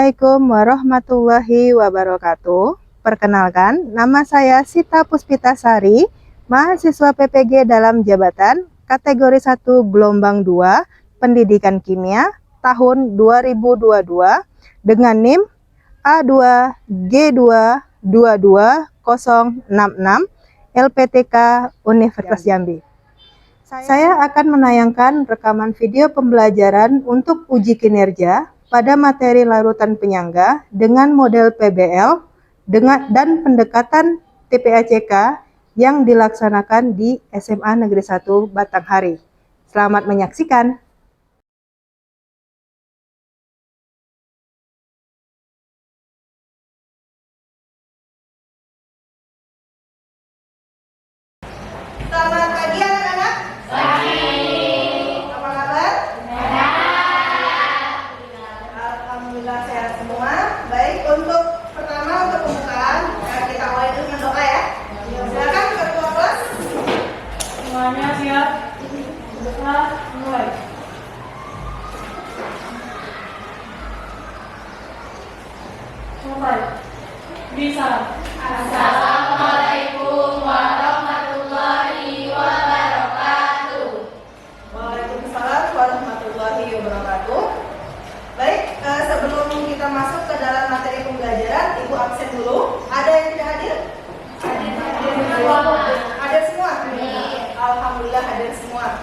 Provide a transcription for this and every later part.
Assalamualaikum warahmatullahi wabarakatuh. Perkenalkan, nama saya Sita Puspitasari, mahasiswa PPG dalam jabatan kategori 1 gelombang 2 Pendidikan Kimia tahun 2022 dengan NIM A2G222066 LPTK Universitas Jambi. Saya akan menayangkan rekaman video pembelajaran untuk uji kinerja pada materi larutan penyangga dengan model PBL dan pendekatan TPACK yang dilaksanakan di SMA Negeri 1 Batanghari. Selamat menyaksikan. Selamat pagi anak-anak. Apa kabar? Alhamdulillah sehat semua. Baik, untuk pertama untuk pembukaan kita awali dulu dengan doa ya. Silakan ketua kelas. Semuanya siap? Buka, mulai. Mulai. Bisa. Assalamualaikum warahmatullahi wabarakatuh. Waalaikumsalam warahmatullahi wabarakatuh. Baik, sebelum kita masuk ke dalam materi pembelajaran, Ibu absen dulu. Ada yang tidak hadir? Hadir semua? Alhamdulillah hadir semua.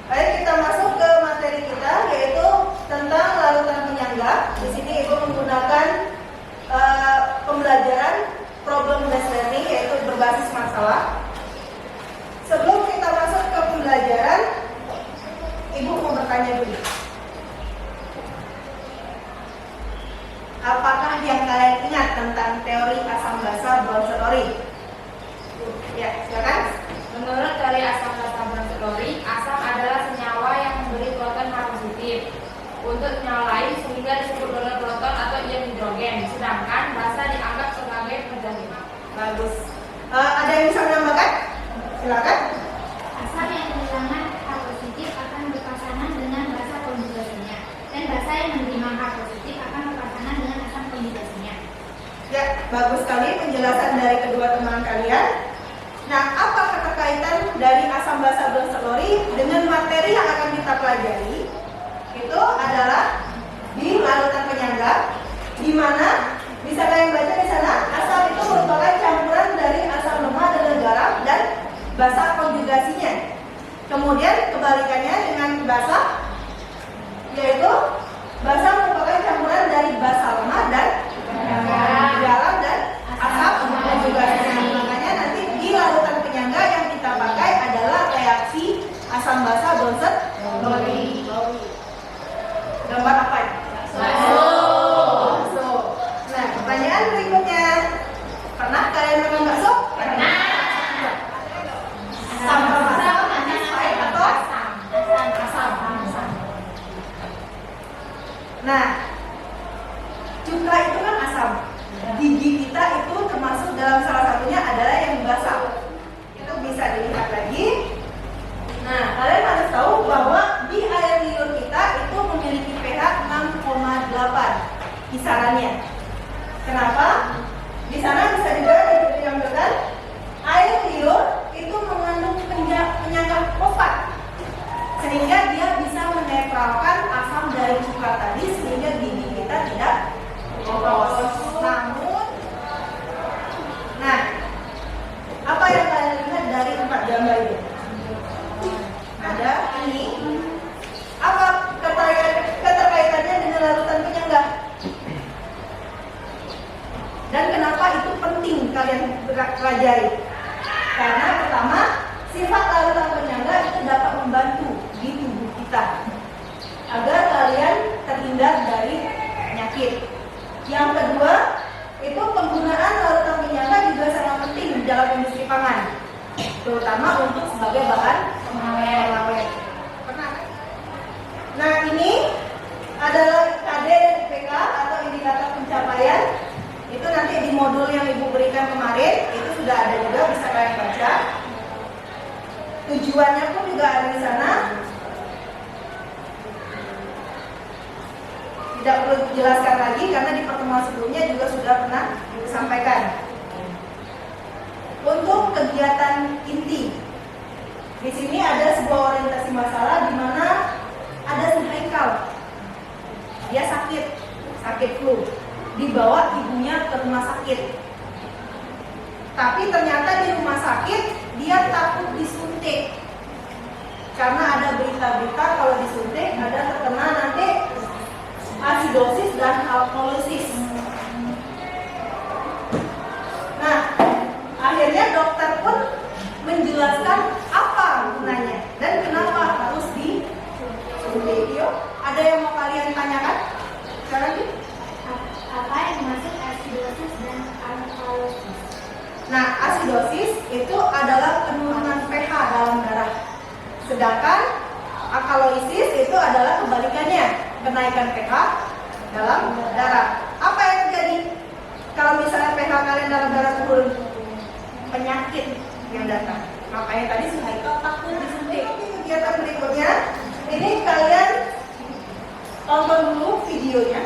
Baik, kita masuk ke materi kita, yaitu tentang larutan penyangga. Di sini Ibu menggunakan pembelajaran problem based learning, yaitu berbasis masalah. Sebelum kita masuk ke pembelajaran, Ibu mau bertanya dulu. Apakah yang kalian ingat tentang teori asam basa Brown-Settori? Ya, silakan. Menurut teori asam basa Brown-Settori, asam adalah senyawa yang memberi proton H positif untuk senyawa lain sehingga disebut donor proton atau ion hidrogen, sedangkan basa dianggap sebagai penjahit. Bagus. Ada yang bisa menambahkan? Silakan. Asam yang kehilangan H positif akan berpasangan dengan basa konjugasinya, dan basa yang menerima H positif akan berpasangan dengan asam konjugasinya. Ya, bagus sekali penjelasan dari kedua teman kalian. Nah, apa keterkaitan dari asam basa Brown-Settori dengan materi yang akan kita pelajari? Itu adalah di larutan penyangga, di mana bisa kalian baca di sana, asam itu merupakan campuran dari asam lemah dengan garam dan basa konjugasinya. Kemudian kebalikannya dengan basa, yaitu basa merupakan campuran dari basa lemah dan garam dan asam konjugasinya. Makanya nanti di larutan penyangga yang kita pakai adalah reaksi asam basa Brown-Settori. Gambar apa ya? Bakso. Nah, pertanyaan berikutnya, pernah kalian makan bakso? Pernah. Asam manis, pahit atau asam? Nah, cuka itu kan asam. Gigi kita itu termasuk dalam salah satunya adalah yang basah. Itu bisa dilihat lagi. Nah, kalian harus tahu bahwa di air liur kita itu memiliki pH 6,8 kisarannya. Kenapa? Di sana bisa juga diambilkan air liur itu mengandung penyangga fosfat, sehingga dia bisa menetralkan asam dari cuka tadi sehingga gigi kita tidak lolos. Namun, nah, apa yang kalian lihat dari 4 gambar itu? Ada ini. Apa keterkaitannya dengan larutan penyangga? Dan kenapa itu penting kalian pelajari? Karena pertama, sifat larutan penyangga itu dapat membantu di tubuh kita agar kalian terhindar dari penyakit. Yang kedua, itu penggunaan larutan penyangga juga sangat penting dalam industri pangan, terutama untuk sebagai bahan pengawet. Nah, ini adalah KD dan IPK atau indikator pencapaian. Itu nanti di modul yang Ibu berikan kemarin, itu sudah ada juga, bisa kalian baca. Tujuannya pun juga ada di sana. Tidak perlu jelaskan lagi karena di pertemuan sebelumnya juga sudah pernah disampaikan. Untuk kegiatan inti, di sini ada sebuah orientasi masalah di mana ada si Haikal. Dia sakit flu, dibawa ibunya ke rumah sakit. Tapi ternyata di rumah sakit dia takut disuntik karena ada berita-berita kalau disuntik ada terkena nanti asidosis dan alkalosis. Nah, akhirnya dokter pun menjelaskan apa gunanya dan kenapa harus disuntik. Yuk, ada yang mau kalian tanyakan? Sekarang nih. Apa yang masuk asidosis dan alkalosis? Nah, asidosis itu adalah penurunan pH dalam darah. Sedangkan alkalosis itu adalah kebalikannya, kenaikan pH dalam darah. Apa yang terjadi kalau misalnya pH kalian dalam darah turun? Penyakit yang datang. Makanya tadi si Haikal takut disuntik. Kegiatan berikutnya, ini kalian tonton dulu videonya.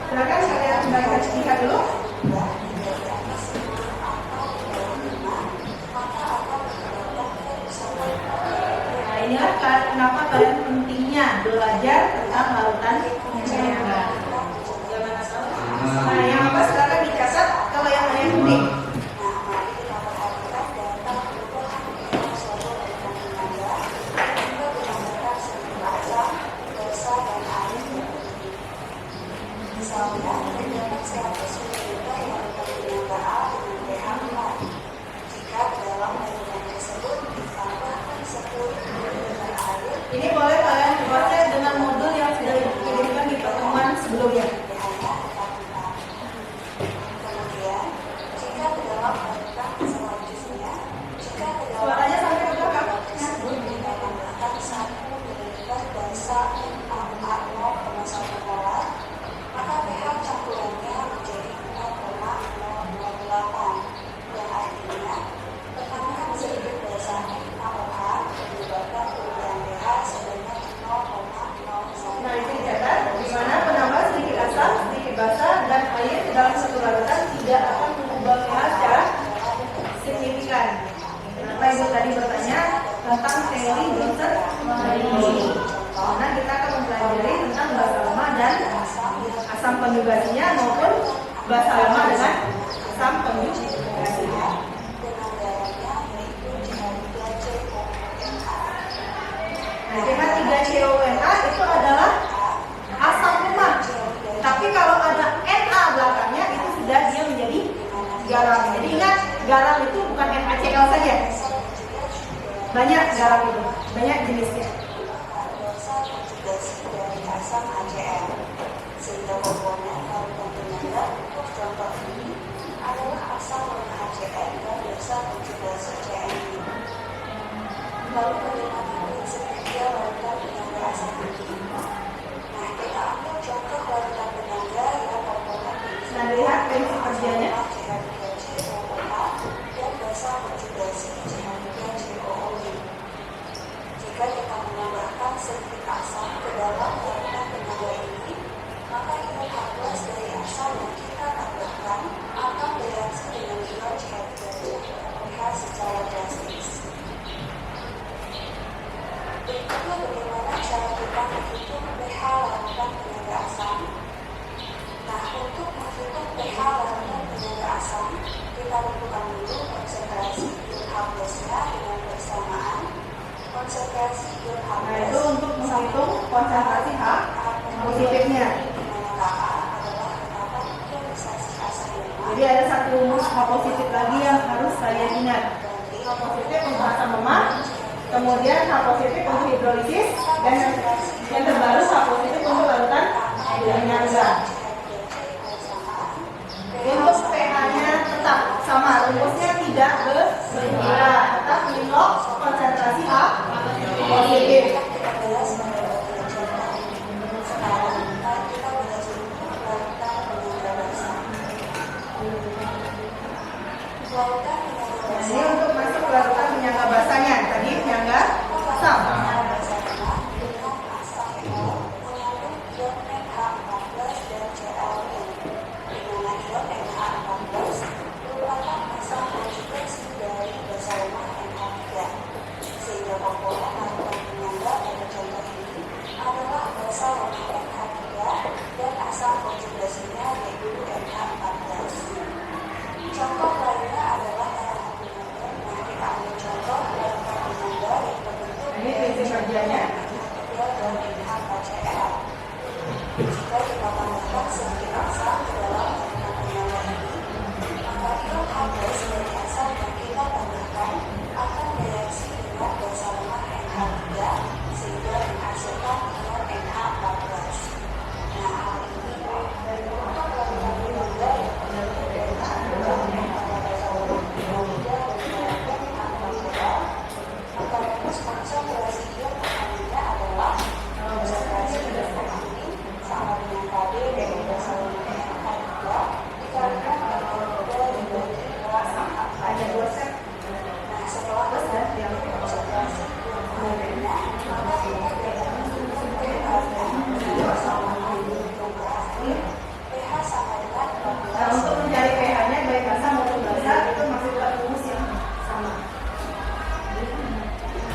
Silakan kalian lihat dulu. Nah, inilah kenapa kalian pentingnya belajar tentang lautan penyangga. Nah, yang apa sekarang dicatat kalau yang penting. Ini boleh kalian baca dengan modul yang sudah dikirimkan di pertemuan sebelumnya. Suaranya sampai ke belakang. Nah, itu dicatat di mana penambahan sedikit asam, sedikit basa dan air ke dalam satu larutan tidak akan mengubah pH secara signifikan. Kenapa ibu tadi bertanya tentang teori Johnson ini? Karena kita akan mempelajari tentang basa lemah dan asam konjugasinya maupun basa lemah dengan asam konjugasinya. Nah, pH 3CONA itu adalah asam lemah. Tapi kalau ada Na belakangnya itu sudah dia menjadi garam. Jadi ingat, garam itu bukan NaCl saja. Banyak garam itu, banyak jenisnya. Sehingga komponen lautan penyangga untuk contoh ini adalah asam NaCl dan dasar konjugasi CN. Lalu bagaimana prinsip kerja lautan penyangga asam ini? Nah, kita ambil contoh lautan penyangga yang komponen Nah, lihat prinsip kerjanya. dan dasar konjugasi CH3COO. Jika kita menambahkan sedikit asam ke dalam lautan penyangga ini, maka ion H+ dari asam yang kita tambahkan akan bereaksi dengan ion CH3COOH secara drastis. Berikutnya bagaimana cara kita menghitung pH lautan penyangga asam. Nah, untuk menghitung pH lautan penyangga asam, kita tentukan dulu konsentrasi ion H+-nya dengan bersamaan konsentrasi ion H+. Nah, itu untuk menghitung konsentrasi H positifnya. Jadi ada satu rumus H positif lagi yang harus kalian ingat. H positif untuk asam lemah, kemudian H positif untuk hidrolisis, dan yang terbaru H positif untuk larutan penyangga. Untuk pH-nya tetap sama, rumusnya tidak berubah, tetap log konsentrasi H positif. Nah, ini untuk masuk ke larutan penyangga basahnya, tadi penyangga asam. Jika kita tambahkan sedikit asam ke dalam kalimat penyangga ini, maka ion H+ dari asam yang kita tambahkan akan bereaksi dengan basa lemah NH3 sehingga menghasilkan ion NH14. Nah, hal ini dari kelompok larutan penyangga yang terdapat pada basa lemah NH3 dan NH14, maka rumus konsentrasi ion pertamanya adalah konsentrasi ion aminin sama dengan Kb dari basa lemah NH3 dikalikan NH3 dibagi kelas Ada 2 step. Nah, setelah kita konsentrasi ion aminnya, maka kita dapat pH sama dengan Nah, untuk mencari pH-nya baik basah maupun basah itu masukkan rumus yang sama.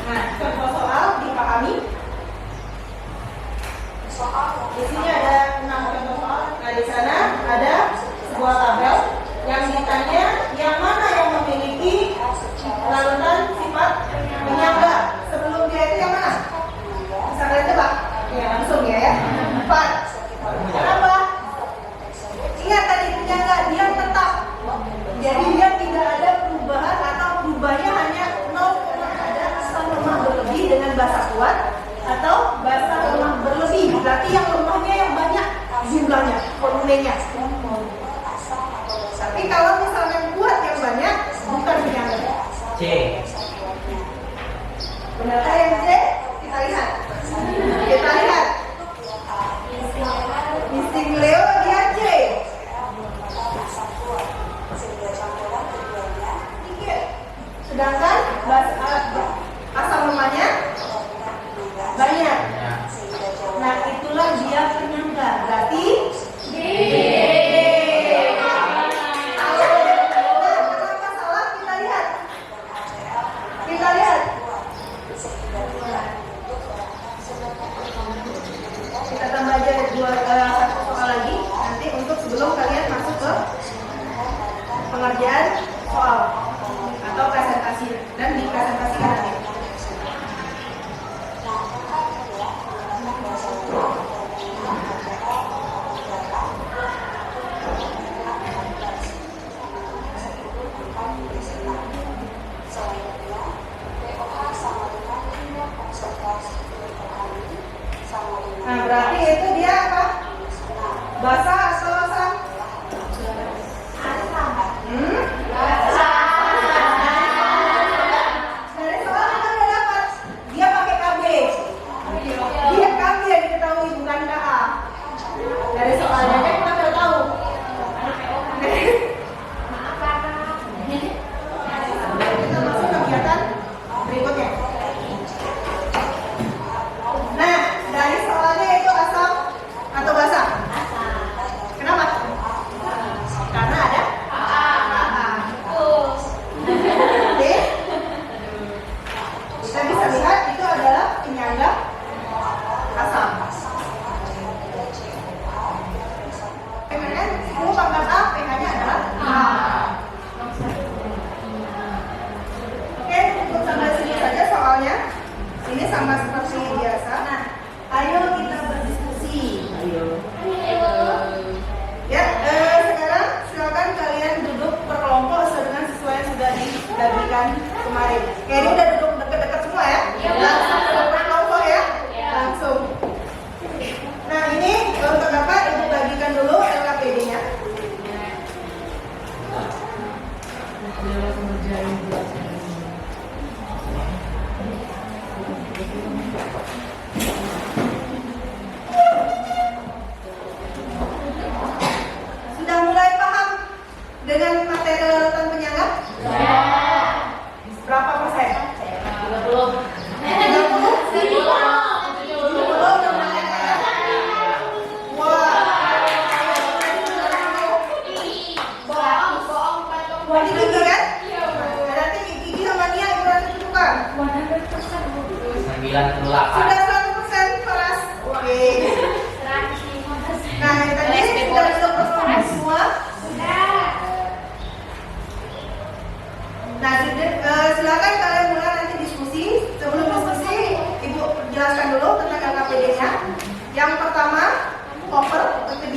Nah, contoh soal dipahami. soal Di sini ada 6 contoh soal. Nah, di sana ada sebuah tabel yang ditanya yang mana yang memiliki larutan sifat penyangga. Sebelum dia itu yang mana? Bisa kalian tebak? Ya, langsung ya. 4. Kenapa? Ingat tadi penyangga dia tetap. Jadi dia tidak ada perubahan atau perubahannya hanya 0, ada asam lemah berlebih dengan basa kuat atau basa lemah berlebih. Berarti yang lemahnya yang banyak jumlahnya, volumenya. Tapi kalau misalnya kuat yang banyak, bukan penyangga. C. Benarkah yang C? Kita lihat. Kita lihat. Insting Leo dia C. Sedangkan asam lemahnya banyak. Nah, itulah dia penyangga. Berarti D. Kenapa salah? Kita lihat. Kita lihat. Kita tambah aja satu soal lagi nanti untuk sebelum kalian masuk ke pengerjaan soal atau presentasi dan dipresentasikan nanti. Nah, berarti itu dia apa? Basah atau asam? Dari soal kita udah dapat. Dia pakai KB. Dia KB yang diketahui bukan KA. Dari soalnya kan kita udah tahu. Kita masuk kegiatan berikutnya. Nah, dari soalnya itu asam atau basah? Kenapa?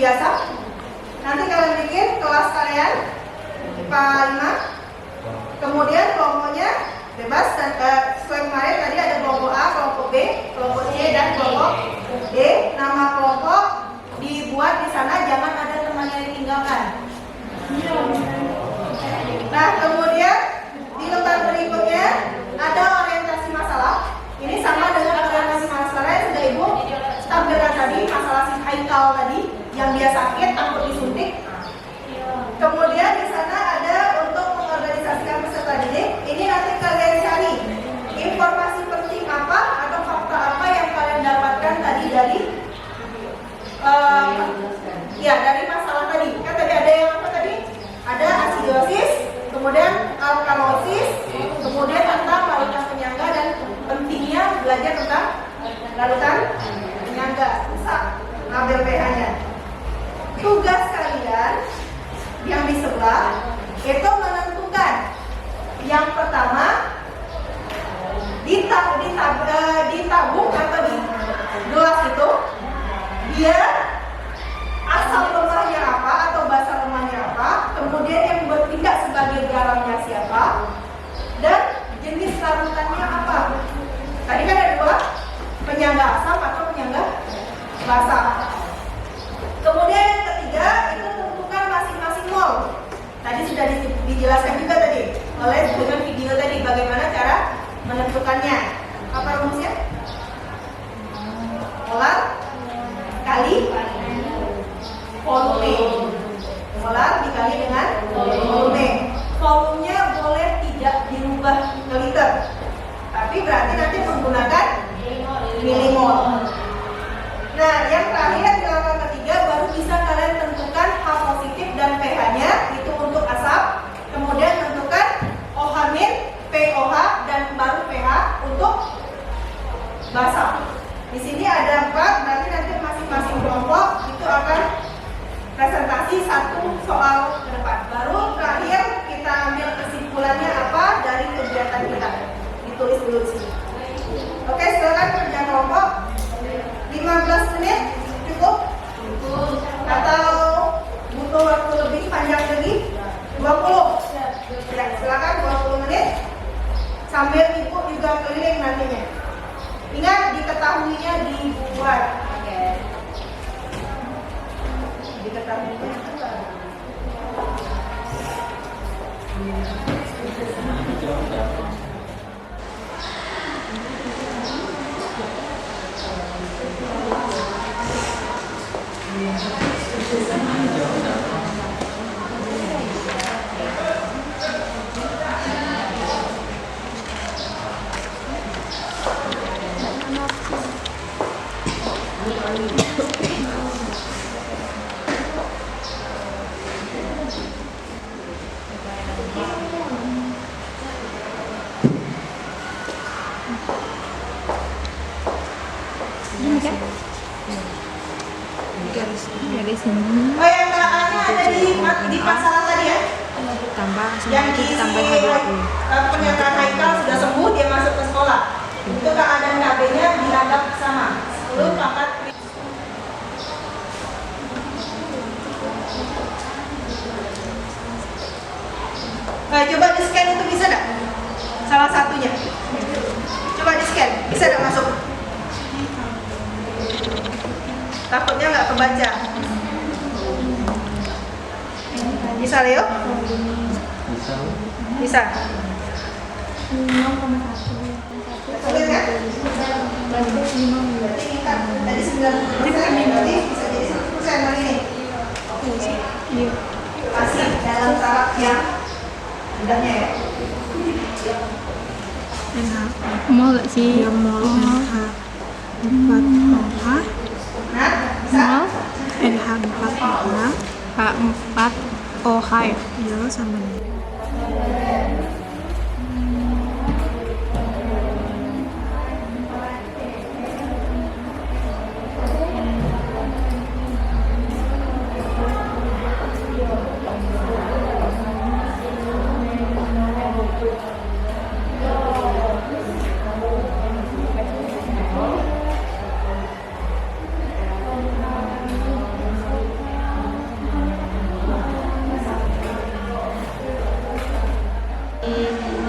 biasa. Nanti kalian bikin kelas kalian IPA 5. Kemudian kelompoknya bebas dan sesuai kemarin tadi ada kelompok A, kelompok B, kelompok C dan kelompok D. Nama kelompok dibuat di sana, jangan ada temannya yang ditinggalkan. Nah, kemudian di lembar berikutnya ada orientasi masalah. Ini sama dengan orientasi masalah yang sudah Ibu tampilkan tadi, masalah si Haikal tadi yang dia sakit takut disuntik. Kemudian di sana ada untuk mengorganisasikan peserta didik. Ini nanti kalian cari informasi penting apa atau fakta apa yang kalian dapatkan tadi dari dari masalah tadi. Kan tadi ada yang apa tadi? Ada acidosis, kemudian alkalosis, kemudian tentang larutan penyangga dan pentingnya belajar tentang larutan penyangga. Bisa ambil pH-nya. Tugas kalian yang di sebelah itu menentukan yang pertama ditabung atau di gelas itu dia asal lemahnya apa atau basa lemahnya apa, kemudian yang bertindak sebagai garamnya siapa, dan jenis larutannya apa. Tadi kan ada dua, penyangga asam atau penyangga basa. Kemudian yang ketiga itu tentukan masing-masing mol. Tadi sudah dijelaskan juga tadi oleh dengan video tadi bagaimana cara menentukannya. Apa rumusnya? Molar kali volume. Molar dikali dengan volume. Volumenya boleh tidak dirubah ke liter, tapi berarti nanti menggunakan milimol. Nah, yang terakhir di langkah ketiga baru bisa kalian tentukan H positif dan pH-nya itu untuk asam. Kemudian tentukan OH-, POH dan baru pH untuk basa. Di sini ada 4, berarti nanti masing-masing kelompok itu akan presentasi satu soal ke depan. Baru terakhir kita ambil kesimpulannya apa dari kegiatan kita. Ditulis dulu di sini. Oke, silakan kerja kelompok. 15 menit cukup? Atau butuh waktu lebih panjang lagi? 20? Ya, silakan 20 menit. Sambil Ibu juga keliling nantinya. Ingat diketahuinya dibuat. Diketahuinya oh yang A-nya ada di masalah tadi ya? Tambah yang di pernyataan Haikal sudah sembuh, dia masuk ke sekolah. Itu keadaan KB-nya dianggap sama 10 pangkat. Coba di scan itu bisa enggak? Salah satunya. Coba di scan, bisa enggak masuk? Takutnya nggak kebaca. Bisa Leo? Bisa. Sulit kan? Tadi 90% berarti bisa jadi 100% lagi nih. Masih dalam taraf yang mudahnya ya. Mau gak sih? Ya mau. 4 OH. Nah, bisa? NH 4 OH. H4 OH ya sama nih.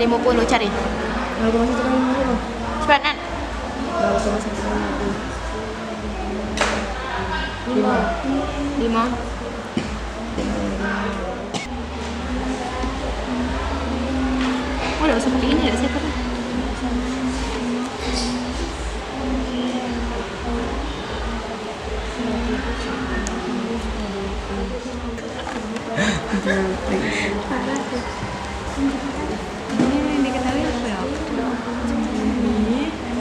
50 cari. 0,1 kali 50. Cepat Nan. 0,1 kali 50. 5. Oh, enggak usah pakai ini ya, siapa tuh? Ini diketahui apa ya?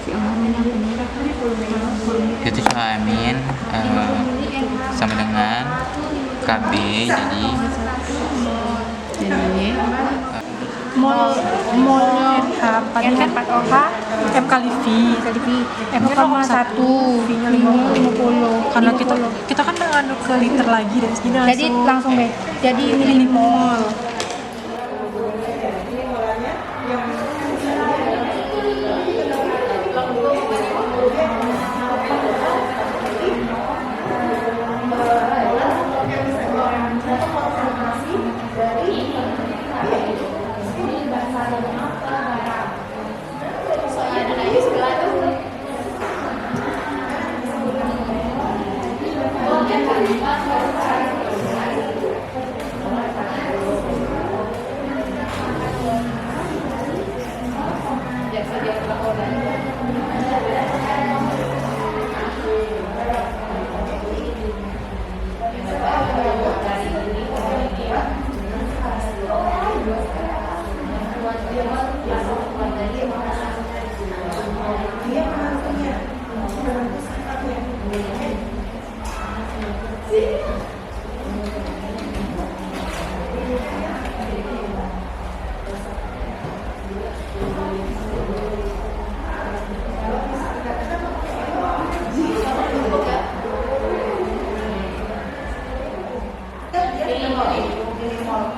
Si orang Itu amin sama dengan KB jadi molnya H4 OH M kali V M kan 1 V-nya 50 karena kita kan mengandung ke liter lagi dari sini langsung deh jadi milimol.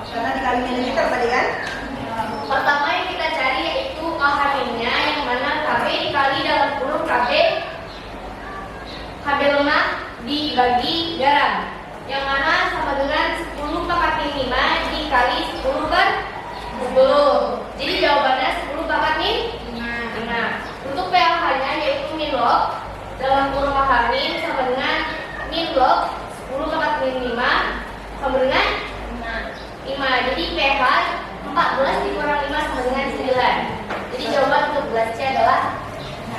Karena dikali mililiter tadi kan? Pertama yang kita cari yaitu OH-nya yang mana KB dikali dalam kurung KB lemak dibagi garam yang mana sama dengan 10 pangkat min 5 dikali 10 per 10. Jadi jawabannya 10 pangkat min 5. Untuk pH-nya yaitu min log dalam kurung pH min sama dengan min log 10 pangkat min 5 sama dengan 5. Jadi pH 14 dikurang 5 sama dengan 9. Jadi jawaban untuk gelas C adalah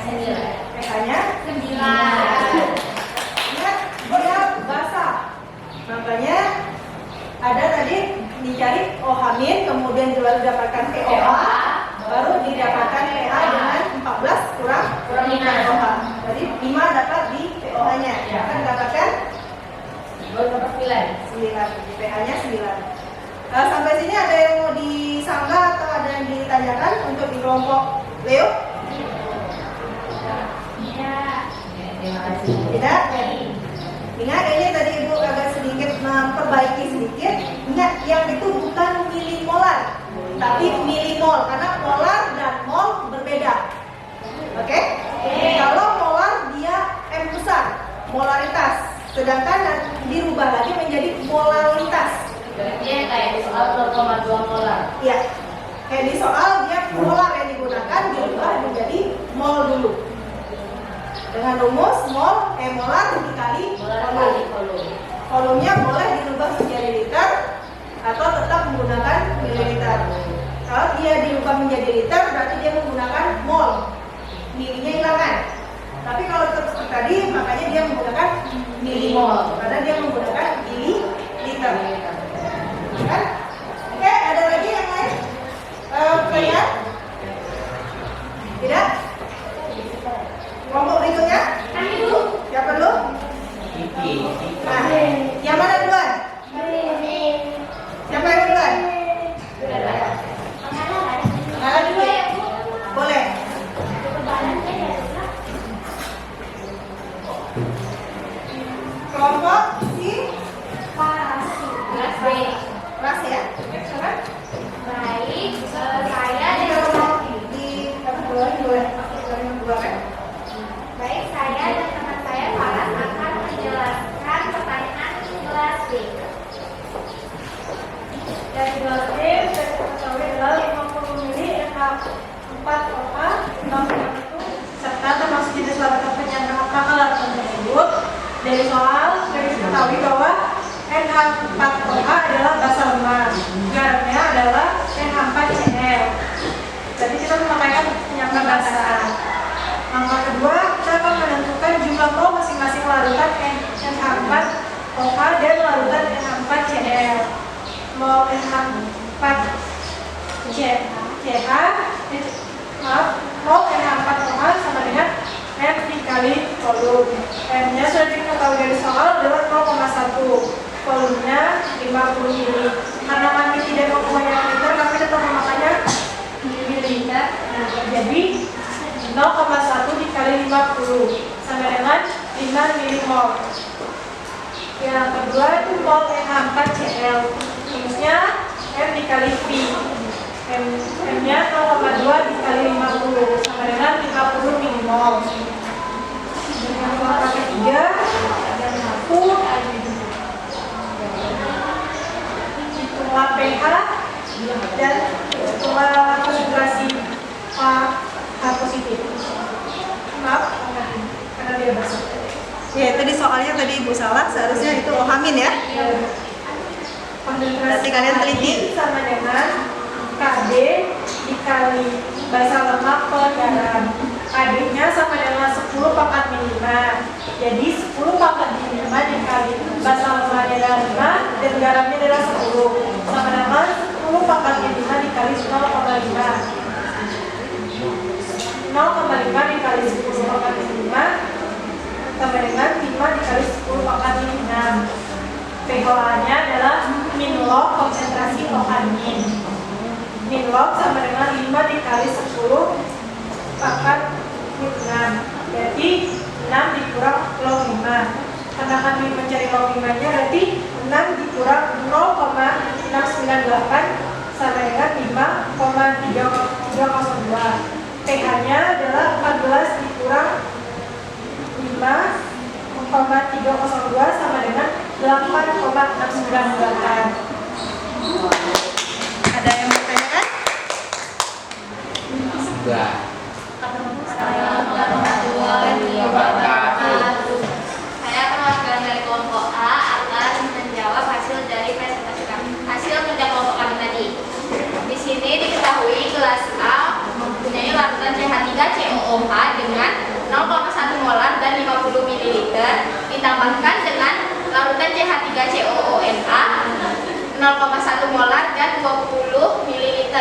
9. pH-nya 9. Ingat, dia basah. Makanya ada tadi dicari OH min, kemudian juga didapatkan POH, baru didapatkan pH dengan 14 kurang 5 OH. Jadi 5 dapat di POH-nya. Akan dapatkan Baru dapat 9. 9. pH-nya 9. Sampai sini ada yang mau disanggah atau ada yang ditanyakan untuk di kelompok Leo? Tidak? Ingat ini tadi Ibu agak sedikit memperbaiki sedikit. Ingat yang itu bukan milimolar, tapi milimol karena molar dan mol berbeda. Oke? Kalau molar dia M besar, molaritas. Sedangkan dirubah lagi menjadi molaritas. Dia kayak di soal 0,2 molar. Iya. Kayak di soal dia molar yang digunakan dirubah menjadi mol dulu. Dengan rumus mol molar dikali volum. Volumenya boleh dirubah menjadi liter atau tetap menggunakan mililiter. Kalau dia dirubah menjadi liter berarti dia menggunakan mol. Milinya hilangkan. Tapi kalau tetap seperti tadi makanya dia menggunakan milimol karena dia menggunakan mililiter. Kan? Oke, ada lagi yang lain? Pertanyaan? Tidak? Kelompok berikutnya? Siapa dulu? Nah, yang mana duluan? Siapa yang duluan? Nah, dulu ya, Bu. Boleh. Kelompok si Ras ya? Siapa? Baik, saya Di dan kategori boleh dua kan? baik saya dan teman saya Faras akan menjelaskan pertanyaan kelas B. Dari kelas B, saya ketahui adalah 50 ml NH OH, 0,1 serta termasuk jenis larutan penyangga apakah larutan tersebut. Dari soal sudah diketahui bahwa NH4OH adalah basa lemah, garamnya adalah NH4Cl. Jadi kita memakaikan penyangga basa. Langkah kedua, kita akan menentukan jumlah mol masing-masing larutan NH4OH dan larutan NH4Cl. Mol mol NH4OH sama dengan M dikali volume. M-nya sudah diketahui dari soal adalah 0,1, volumenya 50 ml. Karena kami tidak mau banyak liter, kami tetap memakainya mili. Nah, jadi 0,1 dikali 50 sama dengan 5 milimol. Yang kedua itu mol NH4Cl, rumusnya M dikali V. M-nya 0,2 dikali 50 sama dengan 50 milimol. Yang ketiga aku hitunglah pH dan hitunglah konsentrasi H positif. Maaf, karena dia basah. Ya, tadi soalnya tadi Ibu salah, seharusnya itu OH- ya. Konsentrasi Berarti kalian teliti. sama dengan Kd dikali basa lemak per garam. Kd-nya sama dengan 10 pangkat minimal. Jadi 10 pangkat minimal dikali basa lemaknya adalah 5 dan garamnya adalah 10 sama dengan 10 pangkat minimal dikali 0,5. 0,5 dikali 10 pangkat minimal sama dengan 5 dikali 10 pangkat minimal. pH-nya adalah min log konsentrasi OH-min. Min log sama dengan 5 dikali 10 pangkat minimal. Berarti 6 dikurang log 5. Karena kami mencari log 5-nya, berarti 6 dikurang 0,698 sama dengan 5,302. pH-nya adalah 14 dikurang 5,302 sama dengan 8,698. Ada yang mau tanyakan? Sudah. Saya perwakilan dari kelompok A akan menjawab hasil dari presentasi kami. Hasil kerja kelompok kami tadi. Di sini diketahui kelas A mempunyai larutan CH3COOH dengan 0,1 molar dan 50 ml ditambahkan dengan larutan CH3COONA 0,1 molar dan 20 ml.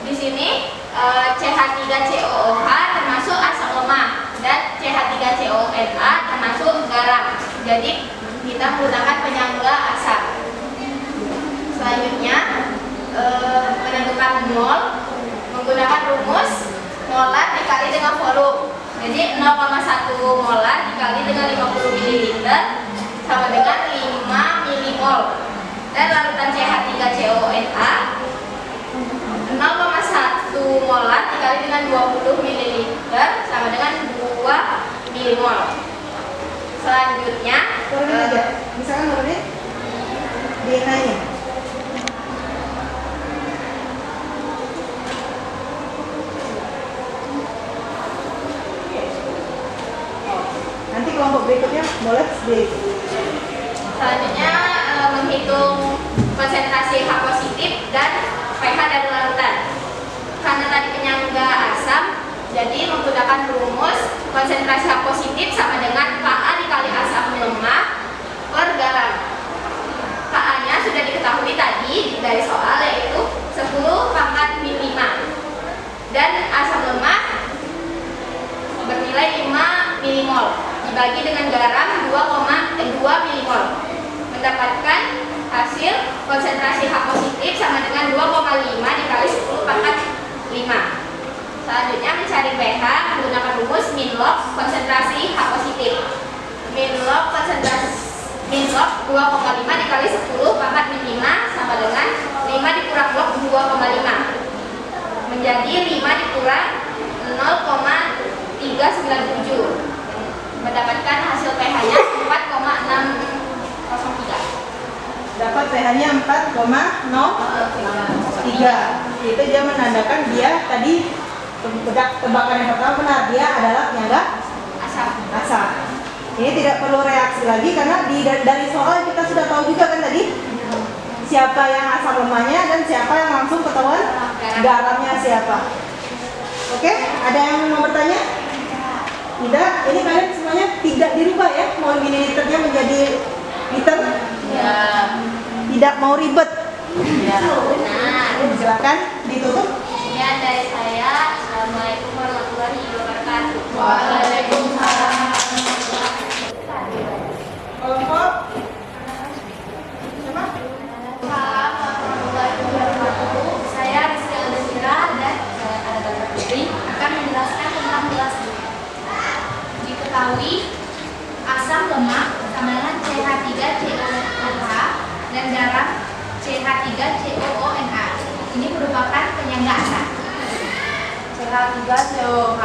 Di sini CH3COOH termasuk asam lemak dan CH3CONA termasuk garam. Jadi kita menggunakan penyangga asam. Selanjutnya menentukan mol menggunakan rumus molar dikali dengan volume. Jadi 0,1 molar dikali dengan 50 ml sama dengan 5 milimol. Dan larutan CH3CONA 0,1 molar dikali dengan 20 ml sama dengan 2 milimol. Selanjutnya Turunin aja. Misalkan turunin DNA-nya. Nanti kelompok berikutnya boleh di Selanjutnya menghitung konsentrasi H positif dan pH dari larutan. Karena tadi penyangga asam, jadi menggunakan rumus konsentrasi H positif sama dengan Ka dikali asam lemak per garam. Ka-nya sudah diketahui tadi dari soal, yaitu 10 pangkat min 5. Dan asam lemak bernilai 5 milimol dibagi dengan garam 2,2 milimol, mendapatkan hasil konsentrasi H positif sama dengan 2,5 dikali 10 pangkat 5. Selanjutnya mencari pH menggunakan rumus min log konsentrasi H positif. Min log 2,5 dikali 10 pangkat min 5 sama dengan 5 dikurang log 2,5 menjadi 5 dikurang 0,397, mendapatkan hasil pH-nya 4,603. dapat pH-nya 4,03. itu dia menandakan dia tadi tebakan yang pertama benar, dia adalah penyangga asam. Ini tidak perlu reaksi lagi karena dari soal kita sudah tahu juga kan tadi siapa yang asam lemahnya dan siapa yang langsung ketahuan garamnya siapa. Oke, ada yang mau bertanya? Tidak, ini kalian semuanya tidak dirubah ya, mau mililiternya menjadi liter? Ya. Tidak mau ribet? Ya. Benar. Silakan ditutup. Sekian dari saya. Assalamualaikum warahmatullahi wabarakatuh. Waalaikumsalam. Kelompok siapa? Saya Rizky Aldesira dan ada Dr. Putri akan menjelaskan tentang gelas dulu. Diketahui asam lemak sama dengan CH3COOH dan garam CH3COONA. Ini merupakan penyangga asam. CH3COH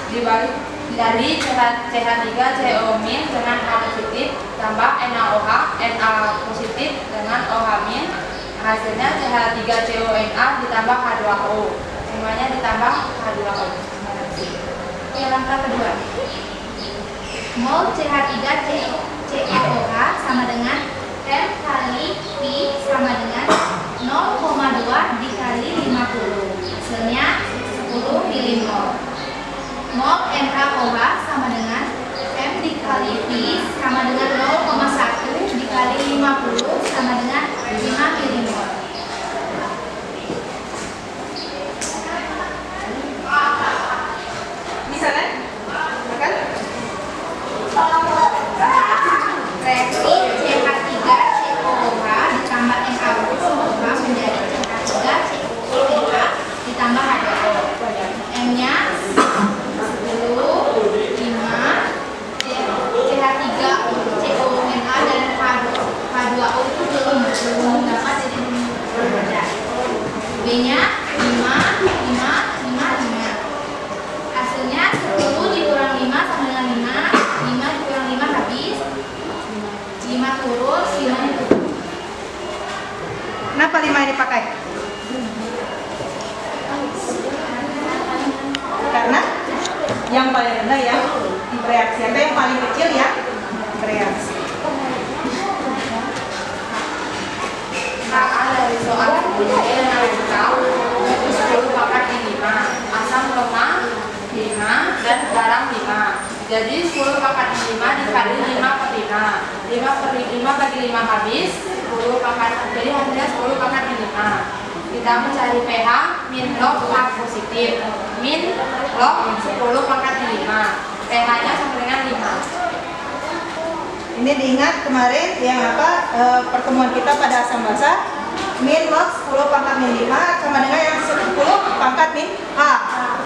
dibagi dari CH3CO- dengan H positif tambah NaOH, Na positif dengan OH-, hasilnya CH3CONa ditambah H2O, semuanya ditambah H2O. Langkah kedua, mol CH3COOH sama dengan M kali V sama dengan 0,2 dikali 50, hasilnya 10 milimol. Mol NaOH sama dengan M dikali V sama dengan 0,1 dikali 50 sama dengan 5 milimol. Bisa kan? Silakan. Reaksi CH3COOH ditambah NaOH menjadi CH3COONA ditambah H2O. M-nya 10, 5, CH3COONA dan H2O itu belum dapat jadi B-nya 5, 5, 5. Hasilnya 10 dikurang 5 sama dengan 5 dikurang 5 habis, 5 turun, 5 turun. Kenapa 5 ini pakai? Karena yang paling rendah yang bereaksi atau yang paling kecil ya bereaksi. Maka dari soal sebelumnya yang harus tahu itu 10 pangkat 5, asam lemah 5 dan garam 5. Jadi 10 pangkat 5 dikali 5 per 5. 5 per 5 bagi 5 habis 10 pangkat. Jadi hasilnya 10 pangkat 5. Kita mencari pH min log H positif. Min log 10 pangkat 5. pH-nya sama dengan 5. Ini diingat kemarin yang pertemuan kita pada asam basa, min log 10 pangkat min 5 sama dengan yang 10 pangkat min A,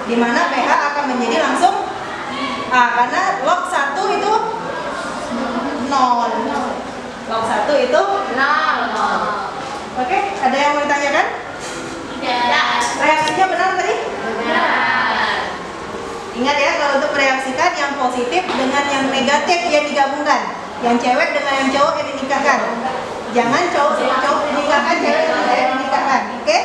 di mana pH akan menjadi langsung A karena log 1 itu 0. Log 1 itu 0. Oke, ada yang mau ditanyakan? Tidak. Reaksinya benar tadi? Benar. Ingat ya, kalau untuk mereaksikan yang positif dengan yang negatif yang digabungkan, yang cewek dengan yang cowok yang dinikahkan. Jangan cowok sama cowok dinikahkan, cewek sama cewek dinikahkan. Oke?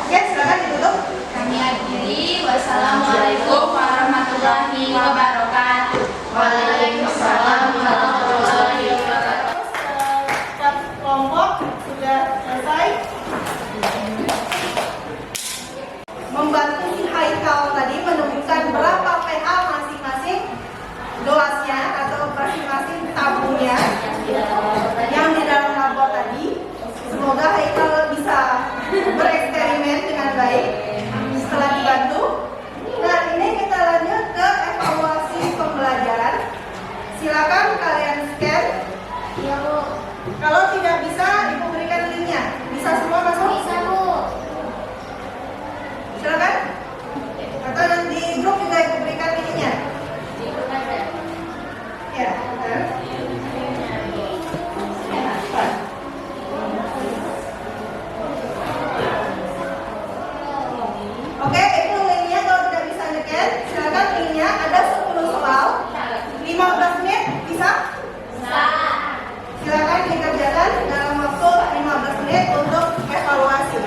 Oke, silakan ditutup. Kami akhiri. Wassalamualaikum warahmatullahi wabarakatuh. Waalaikumsalam warahmatullahi wabarakatuh. Kelompok sudah selesai. Membantu si Haikal tadi menemukan berapa pH masing-masing gelasnya atau masing-masing tabungnya yang di dalam labor tadi. Semoga Haikal bisa bereksperimen dengan baik setelah dibantu. Nah, ini kita lanjut ke evaluasi pembelajaran. Silakan kalian scan. Kalau tidak bisa, Ibu berikan linknya. Bisa semua masuk? Bisa, Bu. Silakan. Atau di grup juga Ibu berikan linknya. Ya. Oke, itu linknya. Kalau tidak bisa nge-scan, silakan linknya. Ada 10 soal, 15 menit bisa? Silakan dikerjakan dalam waktu 15 menit untuk evaluasi.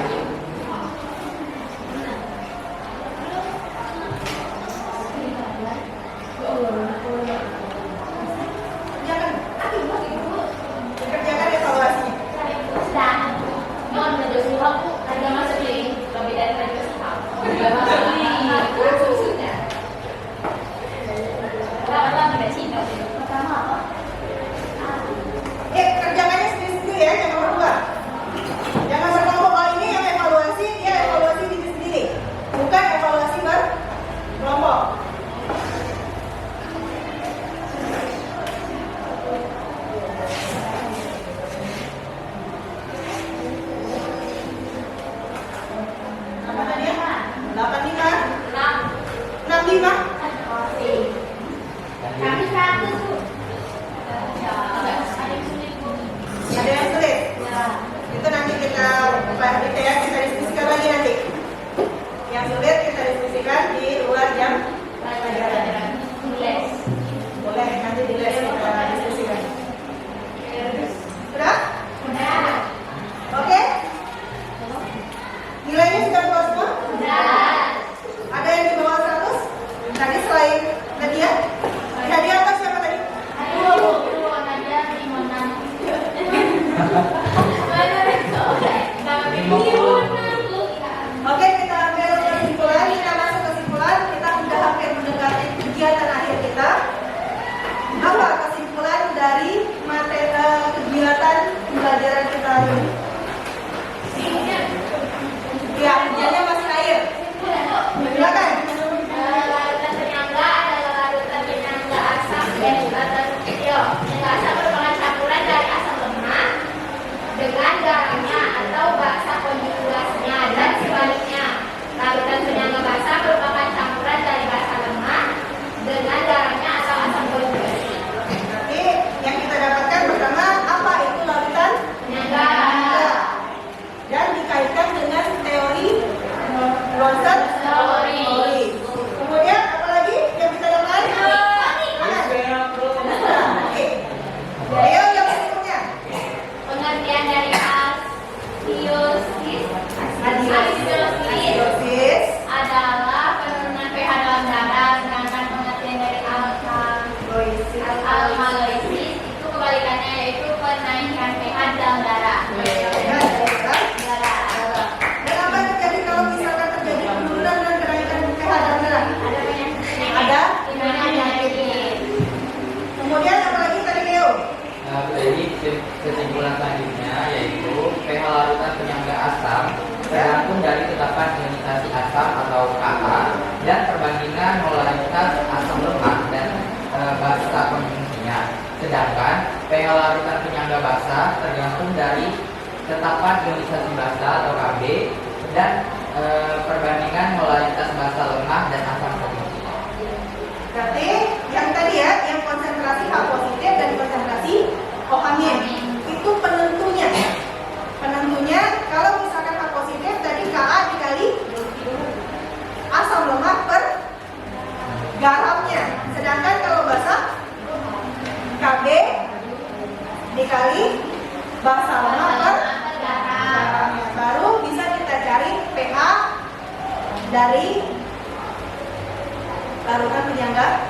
dengan garamnya atau basa konjugasinya, dan sebaliknya. Larutan penyangga basa merupakan campuran dari basa lemah dengan garamnya atau asam konjugasi. Berarti yang kita dapatkan pertama apa itu larutan Penyangga. dan dikaitkan dengan teori Bronsted Teori. Kemudian apa lagi yang kita dapat? Oke. Ayo yang berikutnya. Pengertian dari asiosis Asiosis adalah penurunan pH dalam darah, sedangkan pengertian dari alkaloisis itu kebalikannya, yaitu penaikan pH dalam darah. Dan apa yang terjadi kalau misalkan terjadi penurunan dan kenaikan pH dalam darah? Ada penyakit. Kemudian apa lagi tadi Leo? Jadi kesimpulan selanjutnya yaitu pH larutan penyangga asam tergantung dari tetapan ionisasi asam atau Ka dan perbandingan molaritas asam lemah dan basa konjungsinya. Sedangkan pH larutan penyangga basa tergantung dari tetapan ionisasi basa atau Kb dan perbandingan molaritas basa lemah dan asam konjungsinya. Berarti yang tadi ya, yang konsentrasi H positif dan konsentrasi OH min itu penentunya. Penentunya kalau misalkan H positif tadi Ka dikali asam lemah per garamnya. Sedangkan kalau basa Kb dikali basa lemah per garamnya. Baru bisa kita cari pH dari larutan penyangga